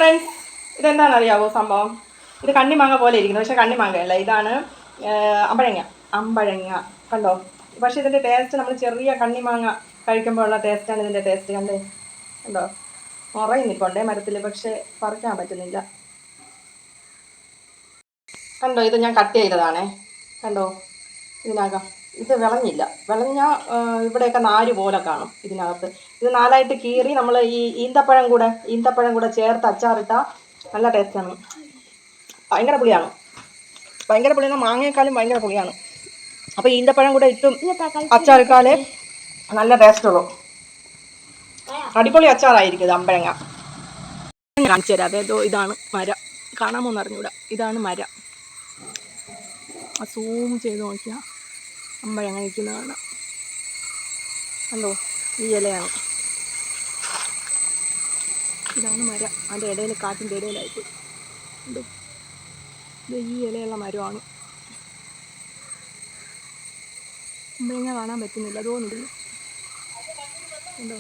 Friends, ഇതെന്താണെന്നറിയാവോ സംഭവം? ഇത് കണ്ണിമാങ്ങ പോലെ ഇരിക്കുന്നു, പക്ഷെ കണ്ണിമാങ്ങയല്ല. ഇതാണ് അമ്പഴങ്ങ കണ്ടോ? പക്ഷെ ഇതിൻ്റെ ടേസ്റ്റ് നമ്മൾ ചെറിയ കണ്ണിമാങ്ങ കഴിക്കുമ്പോൾ ഉള്ള ടേസ്റ്റാണ് ഇതിൻ്റെ ടേസ്റ്റ്. കണ്ടോ? നിറയെ നിൽപ്പുണ്ടേ മരത്തിൽ, പക്ഷെ പറിക്കാൻ പറ്റുന്നില്ല. കണ്ടോ? ഇത് ഞാൻ കട്ട് ചെയ്തതാണേ. കണ്ടോ? ഇതിനകം ഇത് വിളഞ്ഞില്ല. ഇവിടെയൊക്കെ നാര് പോലെ കാണും ഇതിനകത്ത്. ഇത് നാലായിട്ട് കീറി നമ്മൾ ഈ ഈന്തപ്പഴം കൂടെ ചേർത്ത് അച്ചാറിട്ടാൽ നല്ല ടേസ്റ്റാണ്. ഭയങ്കര പുളിയാണ്. ഭയങ്കര പുളിയെന്ന് മാങ്ങയേക്കാളും ഭയങ്കര പുളിയാണ്. അപ്പോൾ ഈന്തപ്പഴം കൂടെ ഇട്ടും അച്ചാറിട്ടാലേ നല്ല ടേസ്റ്റുള്ളൂ. അടിപൊളി അച്ചാറായിരിക്കും ഇത് അമ്പഴങ്ങ. കാണിച്ചു തരാം. അതേതോ ഇതാണ് മരം. കാണാമോന്ന് അറിഞ്ഞൂടാ. ഇതാണ് മരം. സൂം ചെയ്ത് നോക്കിയാൽ അമ്പഴങ്ങ നിൽക്കുന്നത് കാണാം. കണ്ടോ? ഈ ഇലയാണ്. ഇതാണ് മരം. അതിൻ്റെ ഇടയിൽ, കാട്ടിൻ്റെ ഇടയിലായിട്ട് കണ്ടോ? ഇത് ഈ ഇലയുള്ള മരമാണ്. അമ്പഴങ്ങ കാണാൻ പറ്റുന്നില്ല, തോന്നുന്നില്ല. കണ്ടോ?